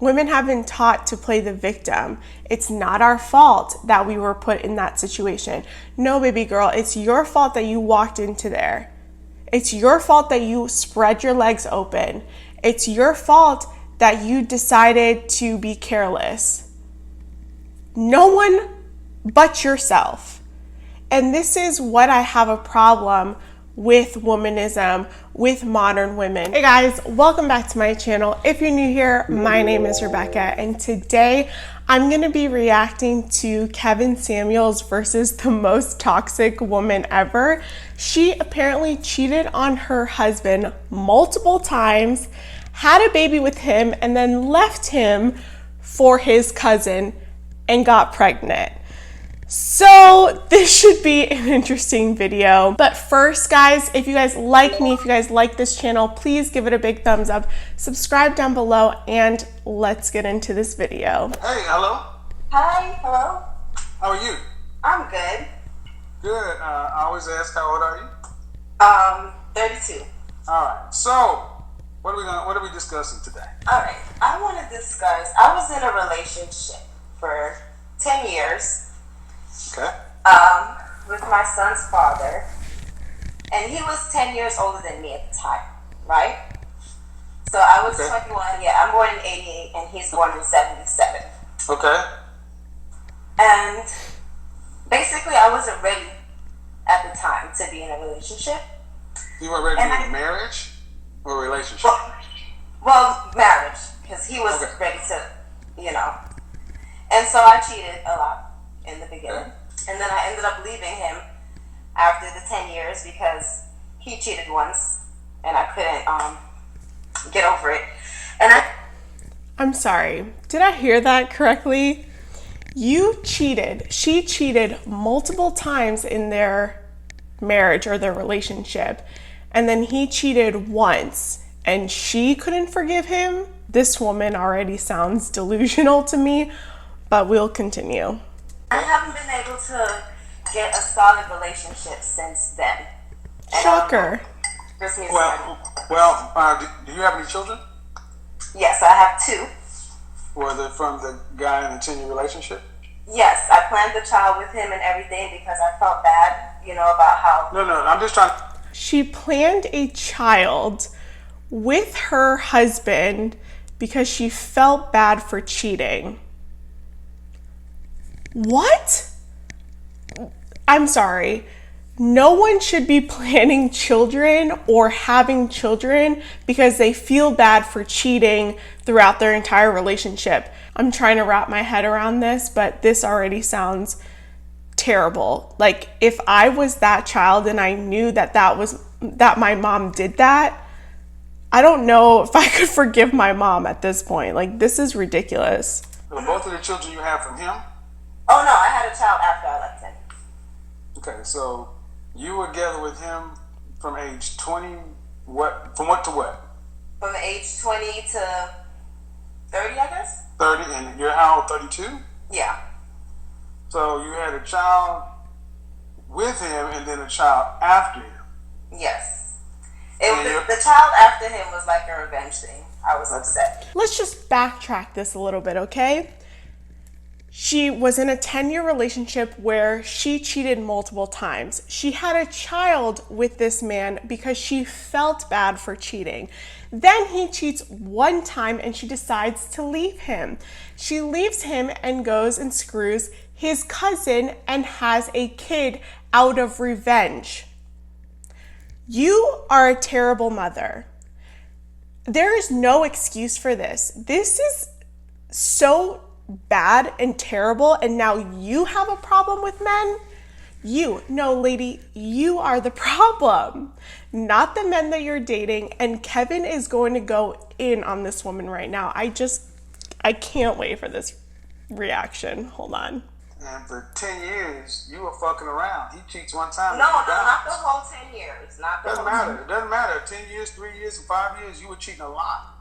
Women have been taught to play the victim. It's not our fault that we were put in that situation. No, baby girl, it's your fault that you walked into there. It's your fault that you spread your legs open. It's your fault that you decided to be careless. No one but yourself. And this is what I have a problem with womanism, with modern women. Hey guys, welcome back to my channel. If you're new here, my name is Rebecca, and today I'm gonna be reacting to Kevin Samuels versus the most toxic woman ever. She apparently cheated on her husband multiple times, had a baby with him, and then left him for his cousin and got pregnant. So this should be an interesting video. But first, guys, if you guys like me, if you guys like this channel, please give it a big thumbs up, subscribe down below, and let's get into this video. Hey, hello. Hi, hello. How are you? I'm good. Good. I always ask, how old are you? 32. All right. So, what are we discussing today? All right. I want to discuss. I was in a relationship for 10 years. Okay. With my son's father, and he was 10 years older than me at the time, right? So I was 21. Yeah, I'm born in 88, and he's born in 77. Okay. And basically, I wasn't ready at the time to be in a relationship. You weren't ready to be in marriage or relationship? Well, marriage, because he was ready to, And so I cheated a lot in the beginning. Okay. And then I ended up leaving him after the 10 years because he cheated once and I couldn't get over it. And I'm sorry, did I hear that correctly? You cheated. She cheated multiple times in their marriage or their relationship, and then he cheated once and she couldn't forgive him? This woman already sounds delusional to me, but we'll continue. I haven't been able to get a solid relationship since then. Shocker. Well, do you have any children? Yes, I have 2. Were they from the guy in the 10-year relationship? Yes, I planned the child with him and everything because I felt bad, about how... No, I'm just trying... She planned a child with her husband because she felt bad for cheating. What? I'm sorry. No one should be planning children or having children because they feel bad for cheating throughout their entire relationship. I'm trying to wrap my head around this, but this already sounds terrible. Like, if I was that child and I knew that my mom did that, I don't know if I could forgive my mom at this point. Like, this is ridiculous. So both of the children you have from him? Oh, no, I had a child after I left him. Okay, so you were together with him from age 20, from what to what? From age 20 to 30, I guess. 30, and you're how old, 32? Yeah. So you had a child with him and then a child after him? Yes. The child after him was like a revenge thing. I was upset. Let's just backtrack this a little bit, okay? She was in a 10-year relationship where she cheated multiple times. She had a child with this man because she felt bad for cheating. Then he cheats one time and she decides to leave him. She leaves him and goes and screws his cousin and has a kid out of revenge. You are a terrible mother. There is no excuse for this. This is so bad and terrible, and now you have a problem with men? No, lady, you are the problem, not the men that you're dating, and Kevin is going to go in on this woman right now. I can't wait for this reaction. Hold on. And for 10 years, you were fucking around. He cheats one time. No, not the whole 10 years. Doesn't matter. It doesn't matter. 10 years, 3 years, and 5 years, you were cheating a lot.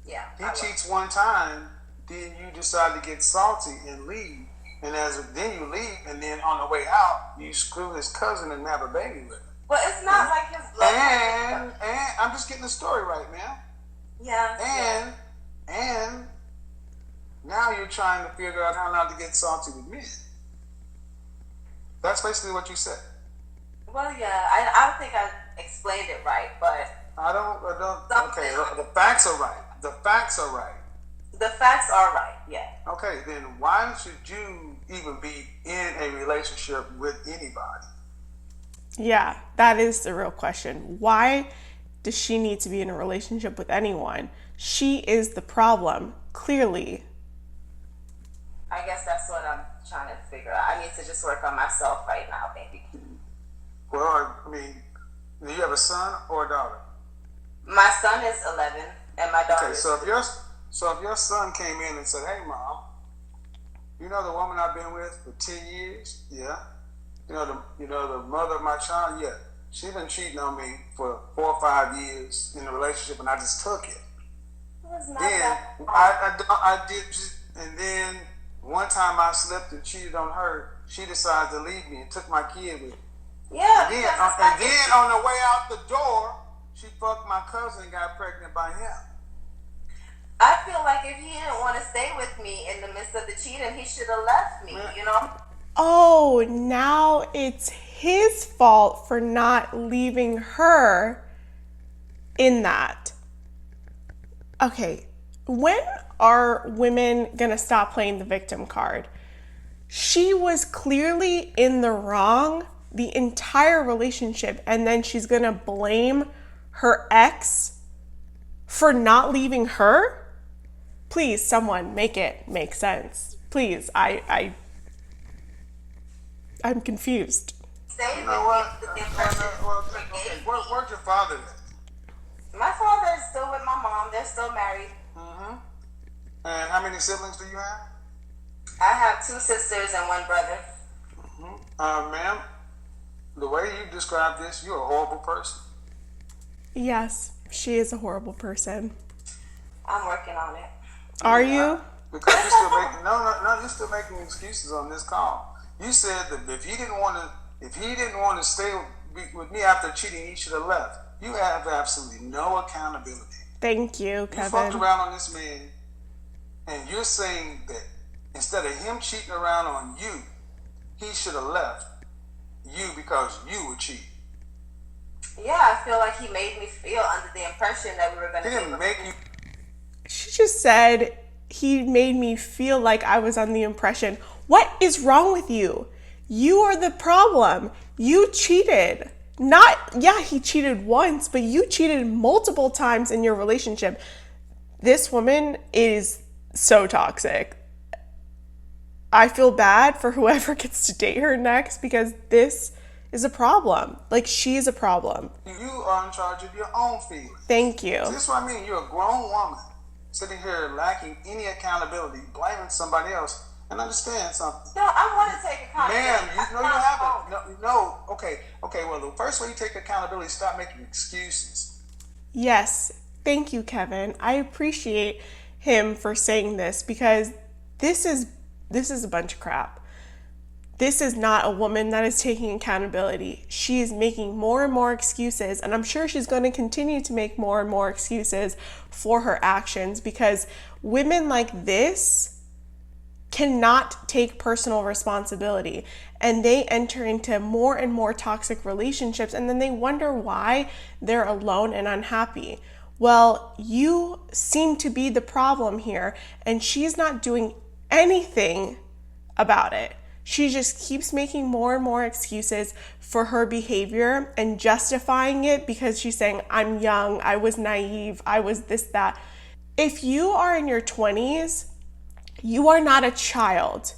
Yeah. He cheats one time, then you decide to get salty and leave. And then you leave, and then on the way out, you screw his cousin and have a baby with him. But it's not like his blood. And I'm just getting the story right, man. Yeah. And you're trying to figure out how not to get salty with men. That's basically what you said. Well, yeah, I don't think I explained it right, but I don't. Okay, the facts are right. The facts are right. The facts are right. Yeah. Okay, then why should you even be in a relationship with anybody? Yeah, that is the real question. Why does she need to be in a relationship with anyone? She is the problem, clearly. I guess that's what I'm trying to figure out. I need to just work on myself right now, maybe. Well, I mean, do you have a son or a daughter? My son is 11, and my daughter is... So if your son came in and said, "Hey, Mom, you know the woman I've been with for 10 years? Yeah. You know the mother of my child? Yeah. She's been cheating on me for 4 or 5 years in a relationship, and I just took it. Then I did, and then one time I slipped and cheated on her. She decided to leave me and took my kid with me. Yeah. And then on the way out the door, she fucked my cousin and got pregnant by him. I feel like if he didn't want to stay with me in the midst of the cheating, he should have left me, you know? Oh, now it's his fault for not leaving her in that. Okay, when are women gonna stop playing the victim card? She was clearly in the wrong the entire relationship, and then she's gonna blame her ex for not leaving her? Please, someone make it make sense. Please, I'm confused. You know what? Where's your father at? My father is still with my mom. They're still married. Mm-hmm. And how many siblings do you have? I have 2 sisters and 1 brother. Mm-hmm. Ma'am, the way you describe this, you're a horrible person. Yes, she is a horrible person. I'm working on it. Are you? Because you're still making you're still making excuses on this call. You said that if he didn't want to stay with me after cheating, he should have left. You have absolutely no accountability. Thank you, Kevin. You fucked around on this man, and you're saying that instead of him cheating around on you, he should have left you because you were cheating. Yeah, I feel like he made me feel under the impression that we were going to... He didn't make you... She just said he made me feel like I was on the impression. What is wrong with you? You are the problem. You cheated. He cheated once, but you cheated multiple times in your relationship. This woman is so toxic. I feel bad for whoever gets to date her next because this is a problem. Like, she is a problem. You are in charge of your own feelings. Thank you. This is what I mean. You're a grown woman sitting here lacking any accountability, blaming somebody else. And understand something. No, I want to take accountability. Ma'am, you haven't. No. Okay. Well, the first way you take accountability is stop making excuses. Yes. Thank you, Kevin. I appreciate him for saying this because this is a bunch of crap. This is not a woman that is taking accountability. She is making more and more excuses, and I'm sure she's going to continue to make more and more excuses for her actions because women like this cannot take personal responsibility, and they enter into more and more toxic relationships, and then they wonder why they're alone and unhappy. Well, you seem to be the problem here, and she's not doing anything about it. She just keeps making more and more excuses for her behavior and justifying it because she's saying, I'm young, I was naive, I was this, that. If you are in your 20s, you are not a child.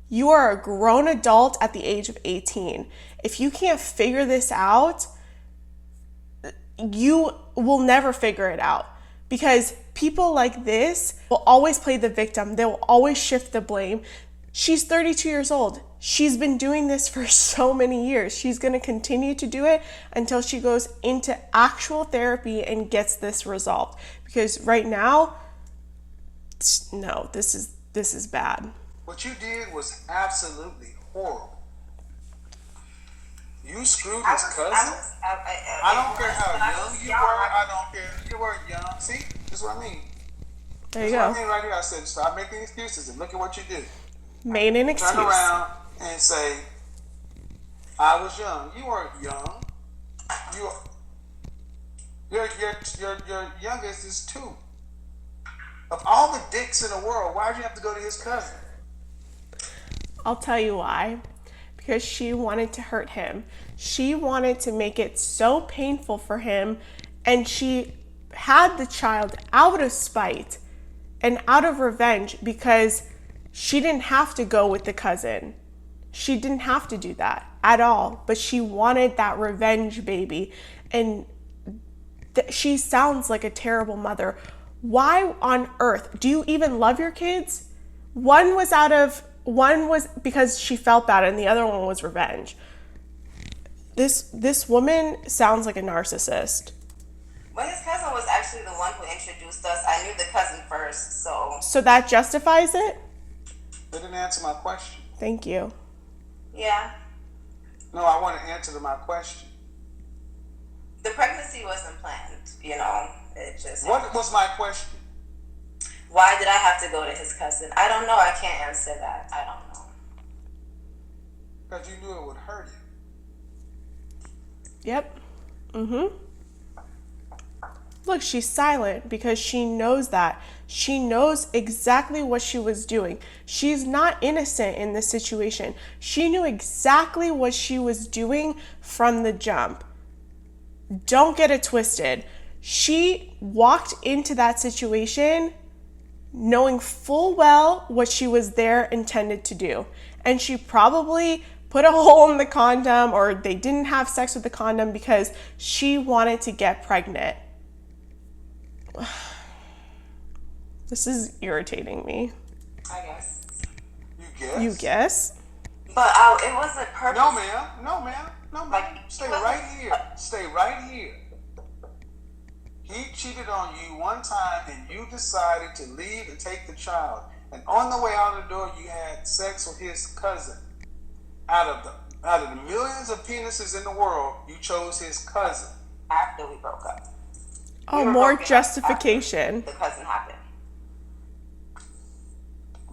You are a grown adult at the age of 18. If you can't figure this out, you will never figure it out because people like this will always play the victim. They will always shift the blame. She's 32 years old. She's been doing this for so many years. She's going to continue to do it until she goes into actual therapy and gets this resolved. Because right now, no, this is bad. What you did was absolutely horrible. You screwed his cousin. I don't care how young you were. I don't care. You weren't young. See, this is what I mean. There you That's go. what I mean right here. I said, stop making excuses and look at what you did. Made an excuse. Turn around and say, I was young. You weren't young. Your youngest is 2. Of all the dicks in the world, why'd you have to go to his cousin? I'll tell you why. Because she wanted to hurt him. She wanted to make it so painful for him, and she had the child out of spite and out of revenge because she didn't have to go with the cousin. She didn't have to do that at all, but she wanted that revenge baby. And she sounds like a terrible mother. Why on earth do you even love your kids? One was because she felt bad and the other one was revenge. This woman sounds like a narcissist. Well, his cousin was actually the one who introduced us. I knew the cousin first, so... So that justifies it? They didn't answer my question. Thank you. Yeah. No, I want to answer to my question. The pregnancy wasn't planned, you know. It just... What was my question? Why did I have to go to his cousin? I don't know. I can't answer that. I don't know. Because you knew it would hurt him. Yep. Look, she's silent because she knows that. She knows exactly what she was doing. She's not innocent in this situation. She knew exactly what she was doing from the jump. Don't get it twisted. She walked into that situation knowing full well what she was there intended to do. And she probably put a hole in the condom, or they didn't have sex with the condom because she wanted to get pregnant. This is irritating me. I guess. You guess? You guess? But it wasn't purpose. No, ma'am. No, ma'am. No, ma'am. Like, Stay right here. Stay right here. He cheated on you one time and you decided to leave and take the child. And on the way out the door, you had sex with his cousin. Out of the millions of penises in the world, you chose his cousin. After we broke up. Oh, We were more broken up justification. after the cousin happened.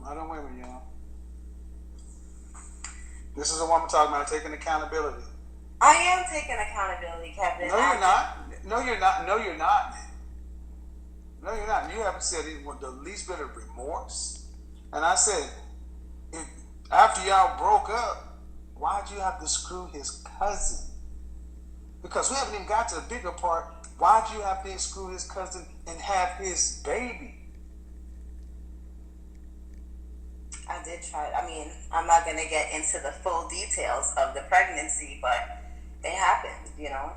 I don't win with y'all. This is a woman talking about taking accountability. I am taking accountability, Kevin. No, you're not. No, you're not. No, you're not, man. No, you're not. You haven't said it with the least bit of remorse. And I said, after y'all broke up, why'd you have to screw his cousin? Because we haven't even got to the bigger part. Why'd you have to screw his cousin and have his baby? I did try. I mean, I'm not going to get into the full details of the pregnancy, but it happened, you know.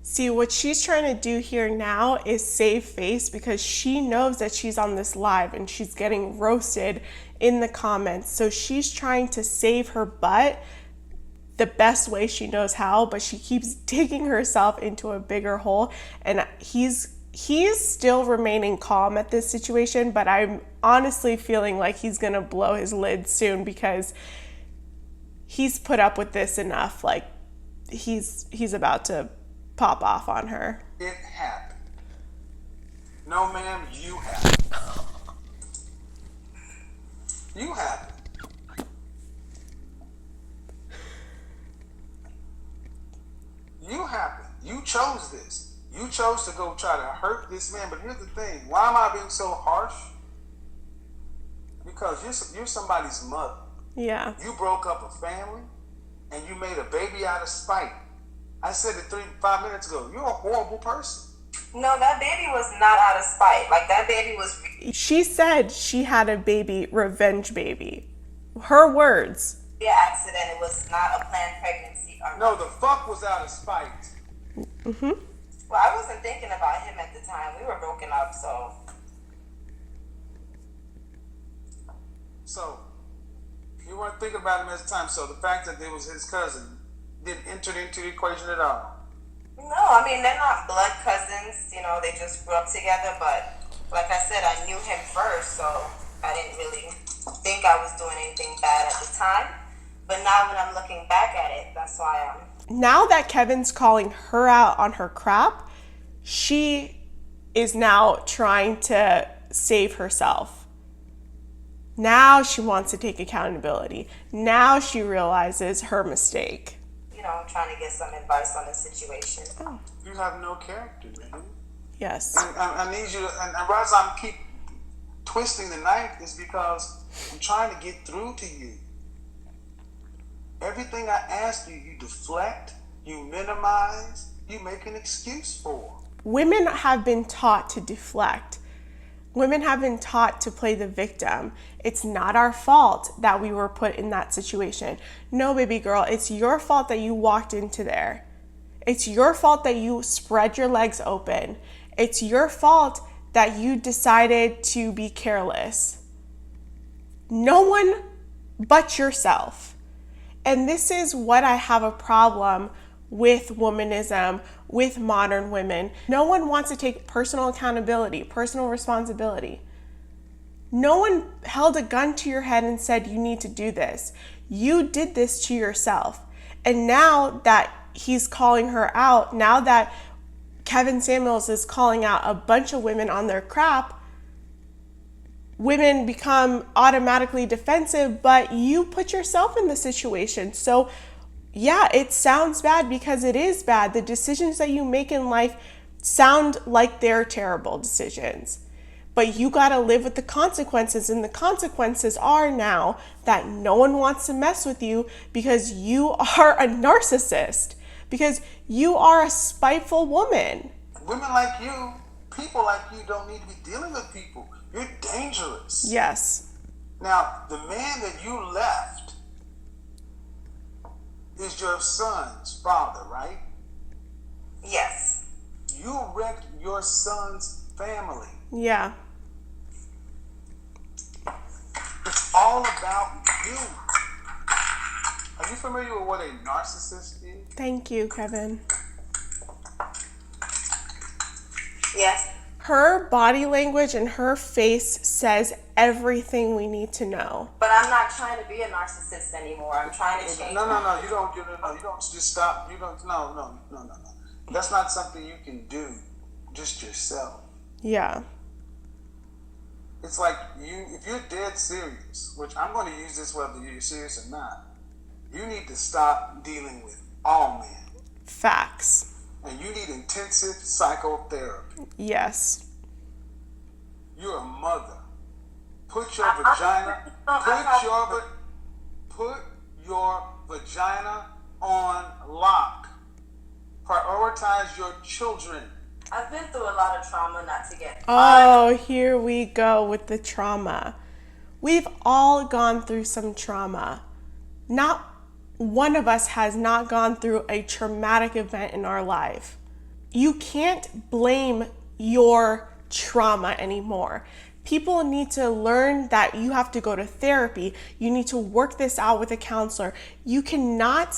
See, what she's trying to do here now is save face because she knows that she's on this live and she's getting roasted in the comments. So she's trying to save her butt the best way she knows how, but she keeps digging herself into a bigger hole. And he's still remaining calm at this situation, but I'm honestly feeling like he's gonna blow his lid soon because he's put up with this enough. Like he's about to pop off on her. It happened. No, ma'am, you happened. You happened. You happened. You chose this. You chose to go try to hurt this man. But here's the thing. Why am I being so harsh? Because you're somebody's mother. Yeah. You broke up a family and you made a baby out of spite. I said it 5 minutes ago. You're a horrible person. No, that baby was not out of spite. Like, that baby was... She said she had a baby, revenge baby. Her words. Yeah, accident. It was not a planned pregnancy. No, the fuck was out of spite. Mm-hmm. Well, I wasn't thinking about him at the time. We were broken up, so... So, you weren't thinking about him at the time. So the fact that it was his cousin didn't enter into the equation at all. No, I mean, they're not blood cousins. You know, they just grew up together. But like I said, I knew him first, so I didn't really think I was doing anything bad at the time. But now when I'm looking back at it, that's why I'm... now that Kevin's calling her out on her crap, she is now trying to save herself. Now she wants to take accountability. Now she realizes her mistake. You know, I'm trying to get some advice on the situation. Oh. You have no character, man. Yes. And I need you to, and as I keep twisting the knife is because I'm trying to get through to you. Everything I ask you, you deflect, you minimize, you make an excuse for. Women have been taught to deflect. Women have been taught to play the victim. It's not our fault that we were put in that situation. No, baby girl, it's your fault that you walked into there. It's your fault that you spread your legs open. It's your fault that you decided to be careless. No one but yourself. And this is what I have a problem with womanism, with modern women. No one wants to take personal accountability, personal responsibility. No one held a gun to your head and said, you need to do this. You did this to yourself. And now that he's calling her out, now that Kevin Samuels is calling out a bunch of women on their crap, women become automatically defensive, but you put yourself in the situation. So yeah, it sounds bad because it is bad. The decisions that you make in life sound like they're terrible decisions. But you gotta live with the consequences, and the consequences are now that no one wants to mess with you because you are a narcissist, because you are a spiteful woman. Women like you, people like you don't need to be dealing with people. You're dangerous. Yes. Now, the man that you left is your son's father, right? Yes. You wrecked your son's family. Yeah. It's all about you. Are you familiar with what a narcissist is? Thank you, Kevin. Yes. Her body language and her face says everything we need to know. But I'm not trying to be a narcissist anymore. I'm trying to change. No. You don't just stop. You don't. No. That's not something you can do just yourself. Yeah. It's like if you're dead serious, which I'm going to use this whether you're serious or not, you need to stop dealing with all men. Facts. And you need intensive psychotherapy. Yes. You're a mother. Put your vagina on lock. Prioritize your children. I've been through a lot of trauma not to get. Oh, here we go with the trauma. We've all gone through some trauma. Not one of us has not gone through a traumatic event in our life. You can't blame your trauma anymore. People need to learn that you have to go to therapy. You need to work this out with a counselor. You cannot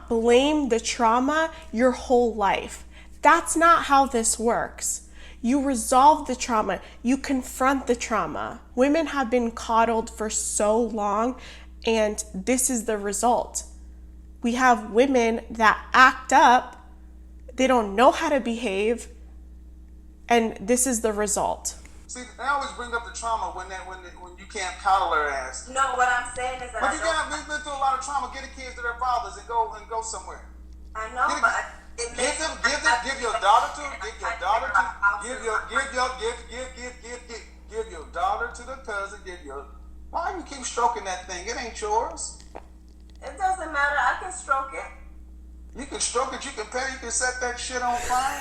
blame the trauma your whole life. That's not how this works. You resolve the trauma. You confront the trauma. Women have been coddled for so long, and this is the result. We have women that act up. They don't know how to behave, and this is the result. See, they always bring up the trauma when you can't coddle her ass. No, what I'm saying is that But we've been through a lot of trauma. Get the kids to their fathers and go somewhere. I know, but give your daughter to the cousin. Why you keep stroking that thing? It ain't yours. It doesn't matter. I can stroke it. You can stroke it. You can pet it. You can set that shit on fire.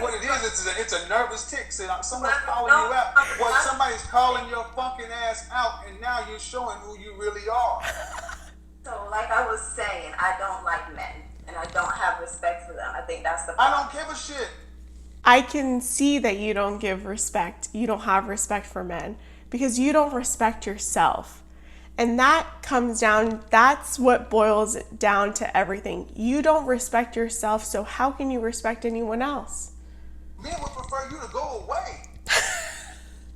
What it is, it's a nervous tick. See, someone's calling you out. Well, somebody's calling your fucking ass out, and now you're showing who you really are. So, like I was saying, I don't like men, and I don't have respect for them. I think that's the problem. I don't give a shit. I can see that you don't give respect. You don't have respect for men because you don't respect yourself. And that's what boils down to everything. You don't respect yourself, so how can you respect anyone else? Men would prefer you to go away.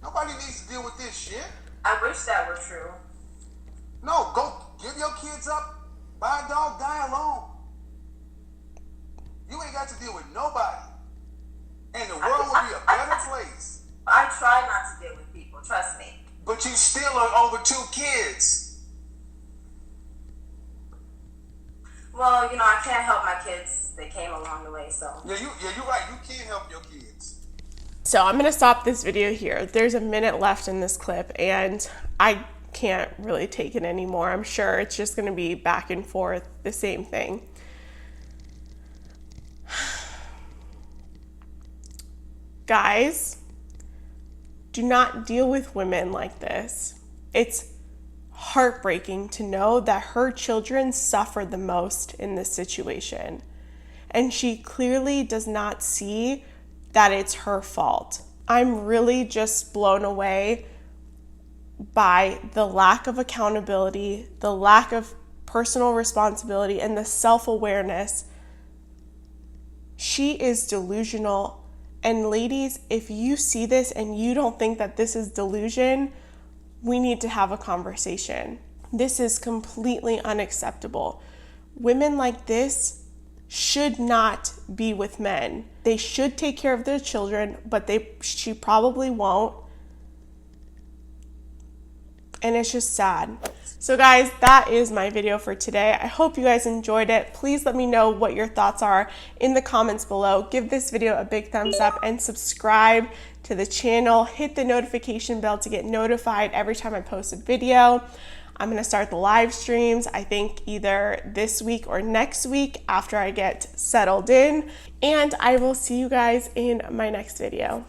Nobody needs to deal with this shit. I wish that were true. No, go give your kids up, buy a dog, die alone. You ain't got to deal with nobody. And the world will be a better place. I try not to deal with people, trust me. But you still are over 2 kids. Well, you know, I can't help my kids. They came along the way, so. Yeah, you're right. You can't help your kids. So I'm gonna stop this video here. There's a minute left in this clip and I can't really take it anymore. I'm sure it's just gonna be back and forth, the same thing. Guys, do not deal with women like this. It's heartbreaking to know that her children suffered the most in this situation. And she clearly does not see that it's her fault. I'm really just blown away by the lack of accountability, the lack of personal responsibility, and the self-awareness. She is delusional. And ladies, if you see this and you don't think that this is delusion, we need to have a conversation. This is completely unacceptable. Women like this should not be with men. They should take care of their children, but she probably won't. And it's just sad. So guys, that is my video for today. I hope you guys enjoyed it. Please let me know what your thoughts are in the comments below. Give this video a big thumbs up and subscribe to the channel. Hit the notification bell to get notified every time I post a video. I'm gonna start the live streams, I think either this week or next week after I get settled in. And I will see you guys in my next video.